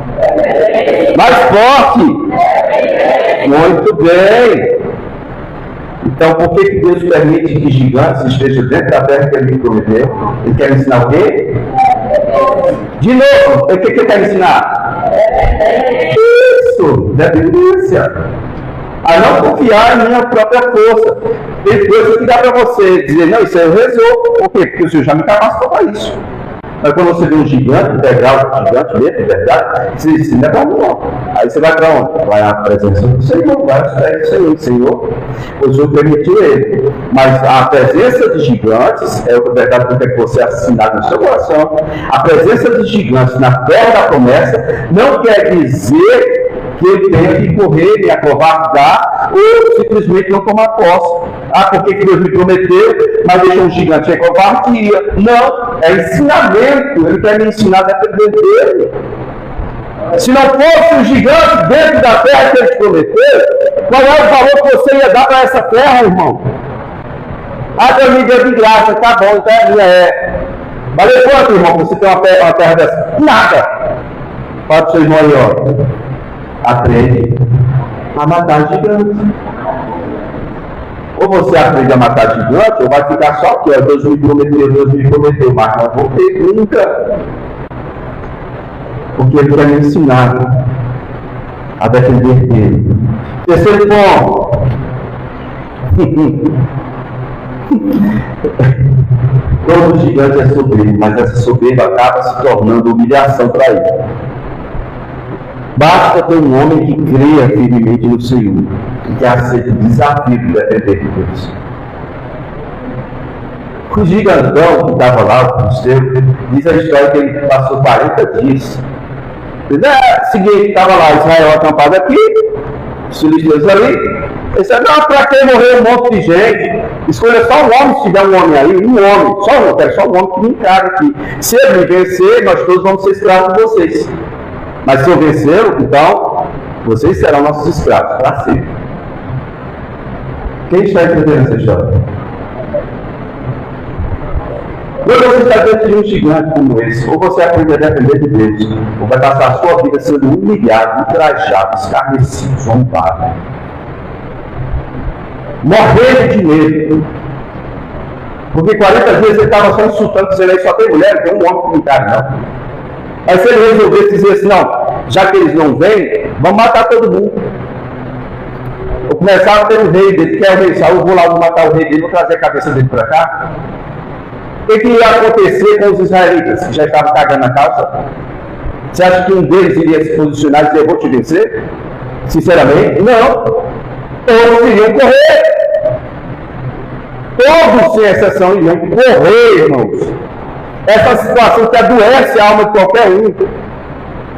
S1: Mais forte! Muito bem! Então, por que Deus permite que gigantes estejam dentro da terra que Ele prometeu? Ele quer ensinar o quê? De novo, o que Ele quer ensinar? Isso! Dependência! A não confiar em minha própria força. Tem coisa que dá para você dizer, não, isso aí eu resolvo. Por quê? Porque o Senhor já me capacitou para isso. Mas quando você vê um gigante, integral, gigante mesmo, de verdade, você diz, não é para mim não. Aí você vai para onde? Vai à presença do Senhor, vai ao Senhor, o Senhor permitiu ele. Mas a presença de gigantes, é a verdade que eu quero que você assinar no seu coração, a presença de gigantes na terra da promessa não quer dizer que ele tenha que correr, me acovardar, ou simplesmente não tomar posse. Ah, porque que Deus me prometeu, mas deixou um gigante, é covardia. Não, é ensinamento. Ele quer me ensinar a depender dele. Se não fosse um gigante dentro da terra que ele te prometeu, qual é o valor que você ia dar para essa terra, irmão? Ah, Deus me deu de graça, tá bom, então é minha, é. Valeu quanto, irmão, você tem uma terra dessa? Nada. Fala para o seu irmão aí, ó. Aprende a matar gigantes. Ou você aprende a matar gigante, ou vai ficar só aqui, ó, Deus me prometeu, mas não vou ter nunca. Porque Ele quer me ensinar a depender dele. Terceiro ponto. Todo gigante é soberbo, mas essa soberba acaba se tornando humilhação para ele. Basta ter um homem que creia firmemente no Senhor e que aceita o desafio de depender de Deus. O gigantão que estava lá, o filisteu, diz a história que ele passou 40 dias. Seguinte, estava lá Israel acampado aqui, os filisteus ali. Ele disse, não, para que morrer um monte de gente? Escolha só um homem, se tiver um homem aí, um homem, só um, eu quero só um homem que me encara aqui. Se ele me vencer, nós todos vamos ser escravos de vocês. Mas se eu vencer, então, vocês serão nossos escravos, para sempre. Quem está entendendo essa história? Quando você está dentro de um gigante como esse, ou você aprende a depender de Deus, ou vai passar a sua vida sendo humilhado, ultrajado, escarnecido, zombado, morrendo de medo. Porque 40 dias ele estava só insultando, dizendo aí só tem mulher, tem um homem que não está, não. Aí se ele resolvesse dizer assim, não, já que eles não vêm, vamos matar todo mundo. Vou começar a ter o rei dele, que é o rei Saul, vou lá, vou matar o rei dele, vou trazer a cabeça dele para cá. O que ia acontecer com os israelitas, que já estavam cagando na calça? Você acha que um deles iria se posicionar e dizer, vou te vencer? Sinceramente, não. Todos iriam correr. Todos, sem exceção, iriam correr, irmãos. Essa situação que adoece a alma de qualquer um.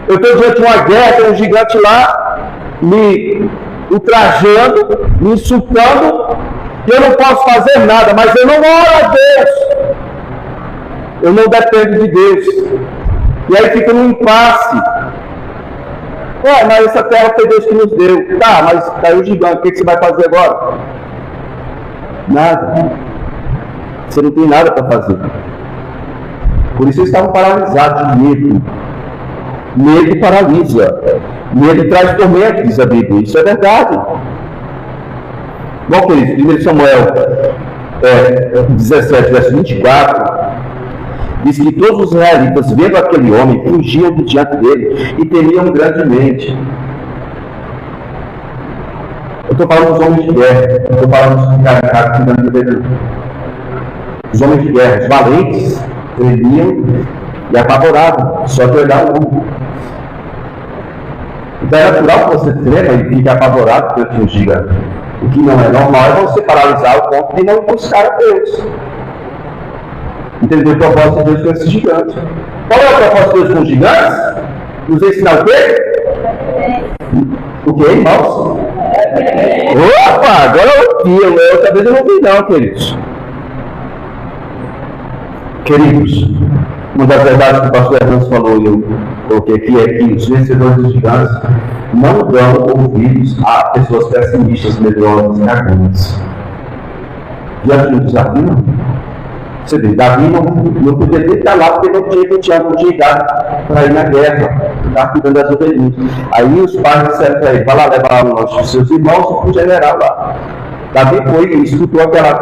S1: Eu estou diante de uma guerra, tem um gigante lá me ultrajando, me insultando, e eu não posso fazer nada, mas eu não oro a Deus. Eu não dependo de Deus. E aí fica num impasse. Mas essa terra foi Deus que nos deu. Tá, mas caiu o gigante, o que você vai fazer agora? Nada. Você não tem nada para fazer. Por isso eles estavam paralisados de medo. Medo paralisa. Medo traz tormento, diz a Bíblia. Isso é verdade. Bom, queridos, 1 Samuel 17, verso 24, diz que todos os israelitas, vendo aquele homem, fugiam de diante dele e temiam grandemente. Eu estou falando dos homens de guerra, eu estou falando dos caricatos que não deveriam. Os homens de guerra, os valentes, tremiam e apavoravam, só de olhar o mundo. Então é natural que você trema e fique apavorado perante um gigante. O que não é normal é você paralisar o ponto de não buscar a Deus. Entendeu o propósito de Deus com esse gigante? Qual é o propósito de Deus com os gigantes? Nos ensinar o quê? O quê, irmãos? Opa, agora eu vi, outra vez eu não vi não, queridos. Queridos, uma das verdades que o pastor Hernandes falou e eu coloquei aqui é que os vencedores dos gigantes não dão ouvidos a pessoas pessimistas, medrosas, cagantes. Diante do desafio, você vê, Davi não podia nem estar lá porque não tinha idade para ir na guerra, estava cuidando das ovelhinhas. Aí os pais disseram para ele, vai lá levar os seus irmãos e o general lá. Davi foi e escutou aquela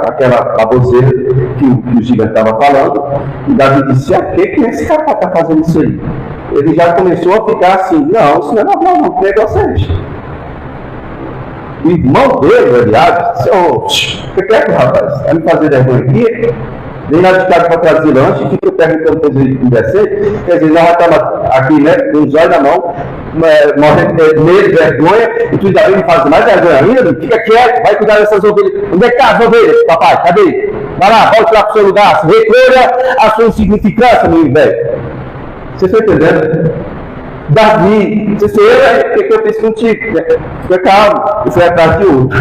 S1: baboseira que o gigante estava falando, e Davi disse, o que esse cara está fazendo isso aí? Ele já começou a ficar assim, não, isso não é normal, não, que negócio é esse? O irmão dele, aliás, disse, o que é que rapaz? Vai me fazer vergonha aqui? Vem lá de casa para trazer lanche e fica perguntando para ele descer. Quer dizer, nós estamos aqui, né, com os olhos na mão, morrendo de medo, vergonha, e tu ainda vem fazer mais vergonha ainda, fica quieto, vai cuidar dessas ovelhas. Onde é que está as ovelhas, papai? Cadê? Vai lá, volte lá para o seu lugar, recolha a sua insignificância, meu velho. Você está entendendo? Davi, você lembra o que eu fiz contigo? Fica calmo, eu fui atrás de outro.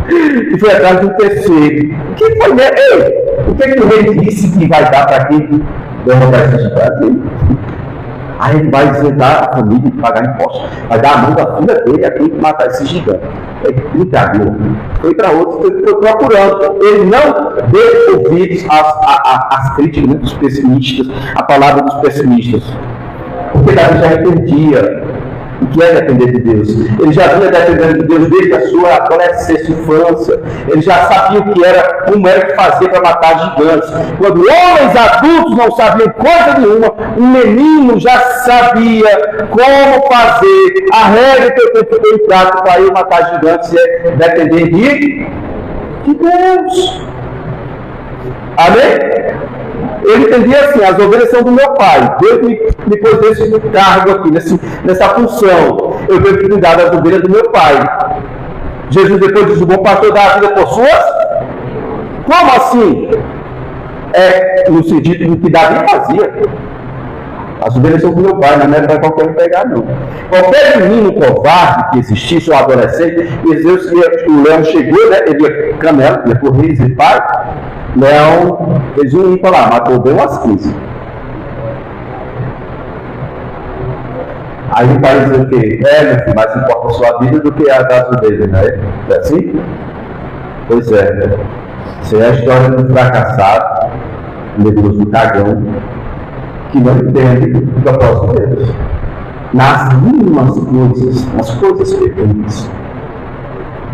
S1: E foi atrás de um terceiro. O que foi, né? Ei, o que o rei disse que vai dar para quem derrotar esse gigante? Aí ele vai isentar a família de pagar impostos. Vai dar a mão da filha dele a quem matar esse gigante. É brincadeira. Foi para outro, foi procurando. Ele não deu ouvidos às críticas, né, dos pessimistas, a palavra dos pessimistas. Porque Davi já entendia o que é depender de Deus. Ele já vinha dependendo de Deus desde a sua adolescência, infância. Ele já sabia o que era, como era que fazer para matar gigantes. Quando homens adultos não sabiam coisa nenhuma, um menino já sabia como fazer. A regra que eu tenho que ter em prática para ir matar gigantes é depender de Deus. Amém? Ele entendia assim, as ovelhas são do meu pai. Deus me pôs nesse cargo aqui, nessa função. Eu tenho que cuidar das ovelhas do meu pai. Jesus depois diz, o bom pastor dá a vida por suas? Como assim? É no sentido do que Davi fazia. As ovelhas são do meu pai, não é para qualquer um pegar, não. Qualquer menino covarde que existisse, ou adolescente, o leão chegou, né? Ele ia caminhando, ia correr e dizer, pai, Leão fez um ímpar lá, matou bem umas 15. Aí o pai diz o quê? Meu filho, mais importa a sua vida do que a das ovelhas, não é? É assim? Pois é. Isso é a história do fracassado, medroso do cagão, que não entende o propósito de Deus. Nas mínimas coisas, nas coisas pequenas.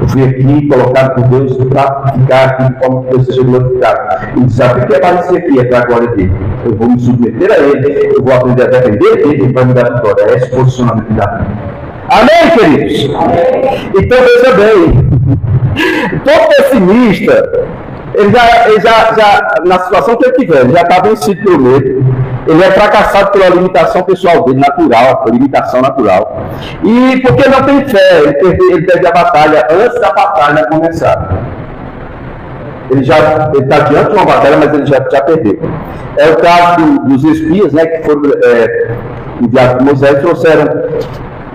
S1: Eu fui aqui colocado por Deus para ficar aqui de forma que Deus seja glorificado. O desafio que aparecer aqui é para a glória dele. Eu vou me submeter a ele, eu vou aprender a depender dele, ele vai me dar vitória. É esse posicionamento da vida. Amém, queridos? Amém. Então veja bem, todo pessimista, ele já na situação que ele tiver, ele já está vencido pelo medo. Ele é fracassado pela limitação pessoal dele, natural, limitação natural. E porque não tem fé, ele perde a batalha antes da batalha começar. Ele está diante de uma batalha, mas ele já perdeu. É o caso dos espias, né, que foram enviados por Moisés, trouxeram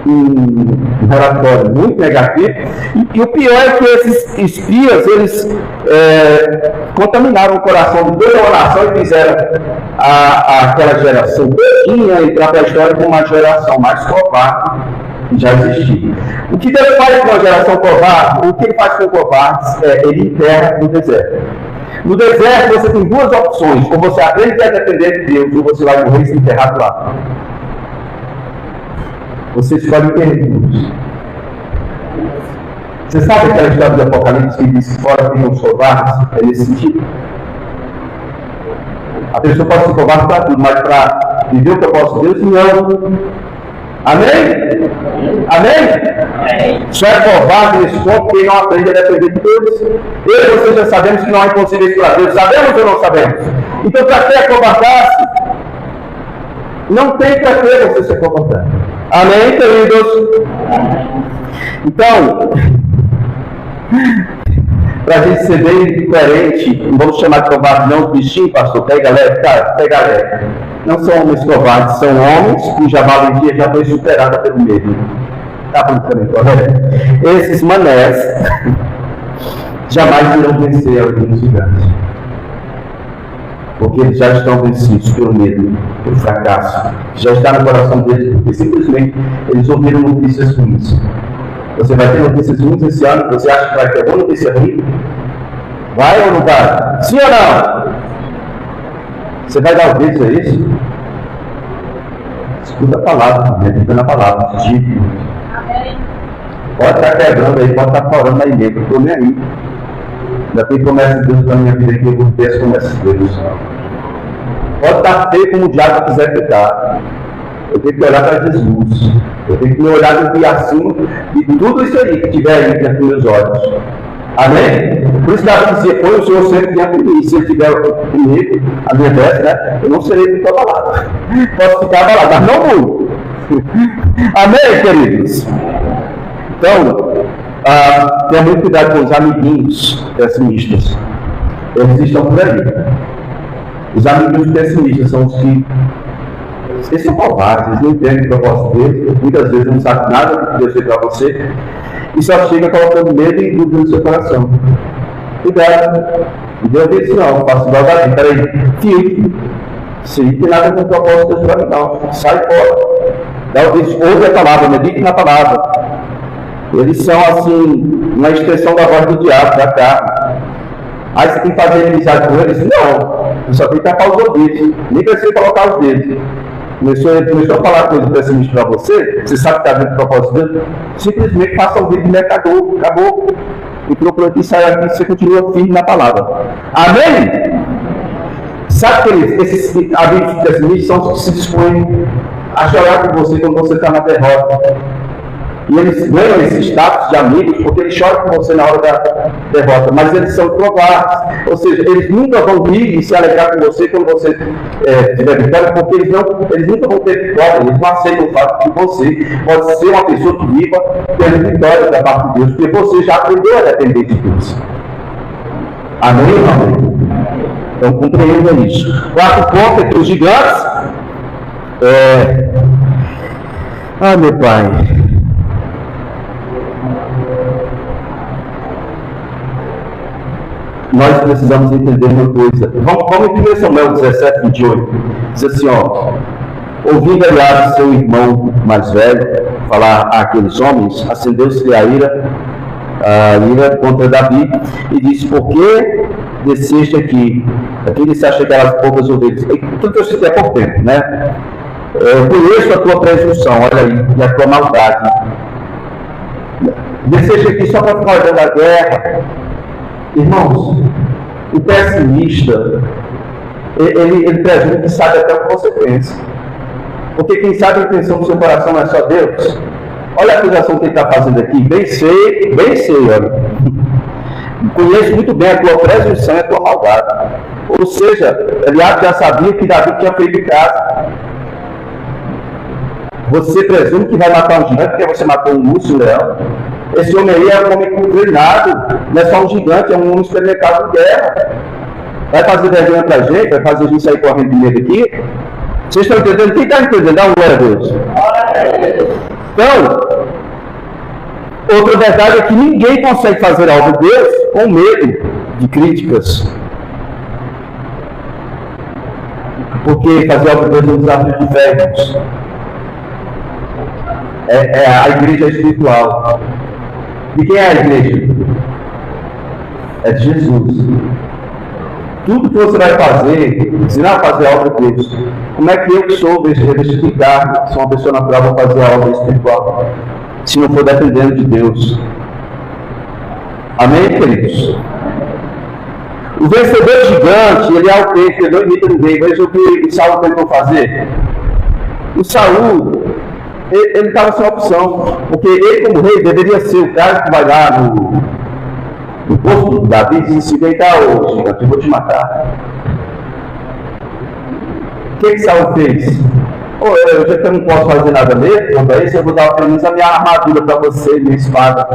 S1: um relatório muito negativo. E o pior é que esses espias, eles contaminaram o coração de toda a nação e fizeram aquela geração todinha entrar para a história como uma geração mais covarde já existia. O que Deus faz com a geração covarde? O que ele faz com covardes é ele enterra no deserto. No deserto você tem duas opções: ou você aprende a depender de Deus, ou você vai morrer e se enterrado lá. Você escolhe o perdido. Você sabe aquela história do Apocalipse que diz que fora tem uns covardes? É nesse sentido. A pessoa pode ser covarde para tudo, mas para viver o propósito de Deus, não. Amém? Amém? Só é covarde nesse ponto quem não aprende a depender de Deus. Eu e você já sabemos que não há impossíveis para Deus. Sabemos ou não sabemos? Então, para que acovardar-se? Não tem para que você se acovardar. Amém, queridos? Então, para a gente ser bem coerente, não vamos chamar de covarde não, bichinho, pastor, pega leve, cara, pega leve. Não são homens covardes, são homens cuja valentia já foi superada pelo medo. Está pensando correto? Esses manés jamais irão vencer alguns gigantes. Porque eles já estão vencidos pelo medo, pelo fracasso. Já está no coração deles, porque simplesmente eles ouviram notícias ruins. Você vai ter notícias ruins esse ano? Você acha que vai ter alguma notícia ruim? Vai ou não vai? Sim ou não? Você vai dar ouvidos a isso? Escuta a palavra, medita na palavra. Digo. Pode estar quebrando aí, pode estar falando aí mesmo, eu estou nem aí. Ainda tem promessa de Deus para a minha vida que eu vou ter as promessas de Deus. Pode estar feio como o diabo quiser ficar. Eu tenho que olhar para Jesus. Eu tenho que me olhar do acima de tudo isso aí que tiver aí diante dos meus olhos. Amém? Por isso Davi dizia: põe o Senhor sempre diante de mim. Se ele estiver comigo, a minha destra, né? Eu não serei muito abalado. Posso ficar abalado, mas não muito. Amém, queridos? Então, tenha muito cuidado com os amiguinhos pessimistas. Eles estão por aí. Os amiguinhos pessimistas são os que eles são covardes, eles não entendem o propósito deles, muitas vezes não sabem nada do que Deus fez para você, e só chega colocando medo e dúvida no seu coração. Cuidado, não deu isso não, faço igual Davi, peraí, filho, se não tem nada com o propósito de Deus para mim não, sai fora. Ouve a palavra, medite na palavra. Eles são assim, uma extensão da voz do diabo, da carne. Aí você tem que fazer amizade com eles? Não, você só tem que tapar os ouvidos, nem precisa colocar os dedos. Começou a falar coisa pessimista para você, você sabe que está dentro do propósito dele, simplesmente faça o vídeo, né? Acabou. E procura que saia aqui, você continua firme na palavra. Amém? Sabe que esses amigos pessimistas são os que se dispõem a chorar com você quando você está na derrota. E eles ganham esse status de amigos porque eles choram com você na hora da derrota, mas eles são covardes, ou seja, eles nunca vão rir e se alegrar com você quando você tiver vitória, porque eles nunca vão ter vitória, eles não aceitam o fato de que você pode ser uma pessoa que viva tendo vitória da parte de Deus, porque você já aprendeu a depender de Deus. Amém, irmão? Então compreenda isso. Quarto ponto é que os gigantes meu pai. Nós precisamos entender uma coisa. Vamos em 1 Samuel 17, 28. Diz assim, ouvindo aliás seu irmão mais velho falar àqueles homens, acendeu-se a ira contra Davi e disse: por que desceste aqui? Aqui ele se acha aquelas poucas ovelhas. Tudo que eu citei há pouco tempo, né? Eu conheço a tua presunção, olha aí, e a tua maldade. Desceste aqui só para ficar olhando a guerra. Irmãos, o pessimista, ele presume que sabe até o que você pensa. Porque quem sabe a intenção do seu coração não é só Deus. Olha a acusação que ele está fazendo aqui. Bem sei, olha. Conheço muito bem a tua presunção e a tua maldade. Ou seja, Eliabe já sabia que Davi tinha feito em casa. Você presume que vai matar um gigante porque você matou um urso, um leão. Esse homem aí é um homem treinado, não é só um gigante, é um homem experimentado em guerra. Vai fazer vergonha pra gente, vai fazer a gente sair correndo de medo aqui. Vocês estão entendendo? Quem está entendendo? Dá um glória a Deus. Então, outra verdade é que ninguém consegue fazer algo de Deus com medo de críticas. Porque fazer algo de Deus é um desafio de fé. é a igreja espiritual. E quem é a igreja? É de Jesus. Tudo que você vai fazer, ensinar a fazer a obra de Deus. Como é que eu, que sou revestido de carne, sou uma pessoa natural, vou fazer a obra espiritual? Se não for dependendo de Deus. Amém, queridos? O vencedor gigante, ele é autêntico, ele não imita ninguém. Veja o que o Saul tentou fazer. O Saul, ele estava sem opção, porque ele, como rei, deveria ser o cara que vai lá no posto de Davi e se deitar hoje, eu vou te matar. O que Saul fez? Eu já que eu não posso fazer nada mesmo, quanto a isso, eu vou dar pelo menos a minha armadura para você, minha espada.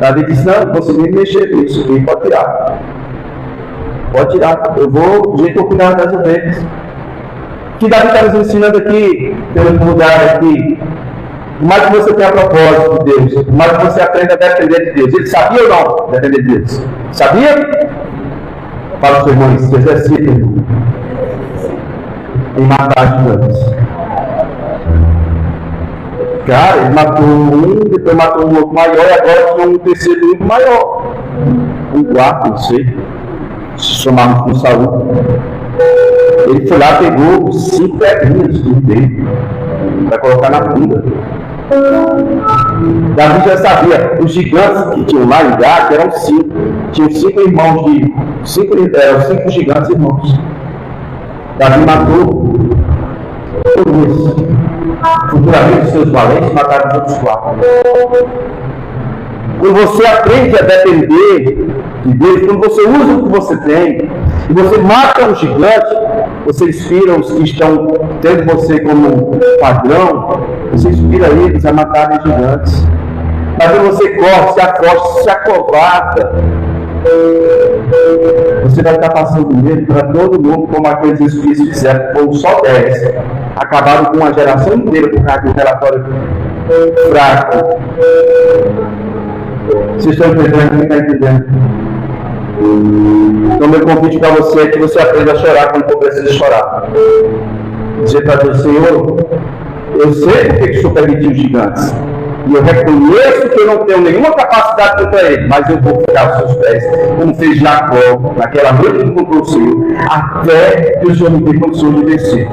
S1: Davi disse: não, não consigo nem mexer nisso, quem pode tirar? Pode tirar, eu vou do jeito que eu cuidar das ovelhas. O que Davi está nos ensinando aqui, pelo lugar aqui, por mais que você tenha propósito de Deus, por mais que você aprenda a depender de Deus. Ele sabia ou não depender de Deus? Sabia? Fala para os irmãos, se exercita em matar gigantes. Cara, ele matou um, depois matou um outro maior, e agora tinha um terceiro muito maior. Um quarto, não sei. Se chamava com Saul. Ele foi lá, pegou 5 pedrinhas do dele para colocar na bunda. Davi já sabia, os gigantes que tinham lá em Gade eram 5. Tinham 5 irmãos eram 5 gigantes irmãos. Davi matou todos. Futuramente, seus valentes mataram os outros 4. Quando você aprende a depender de Deus, quando você usa o que você tem, e você mata um gigante, você inspira os que estão tendo você como padrão, você inspira eles a matarem gigantes. Mas quando você corre, se afosta, se acovarda, você vai estar passando medo para todo mundo, como aqueles espíritos fizeram, como só 10. Acabaram com uma geração inteira por causa de um relatório fraco. Vocês estão entendendo? Quem está entendendo? Então, meu convite para você é que você aprenda a chorar quando for preciso chorar. Dizer para Deus: Senhor, eu sei porque que o Senhor permitiu gigantes. E eu reconheço que eu não tenho nenhuma capacidade contra ele, mas eu vou ficar aos seus pés, como fez Jacó naquela noite que encontrou o Senhor, até que o Senhor me dê condições de vencer.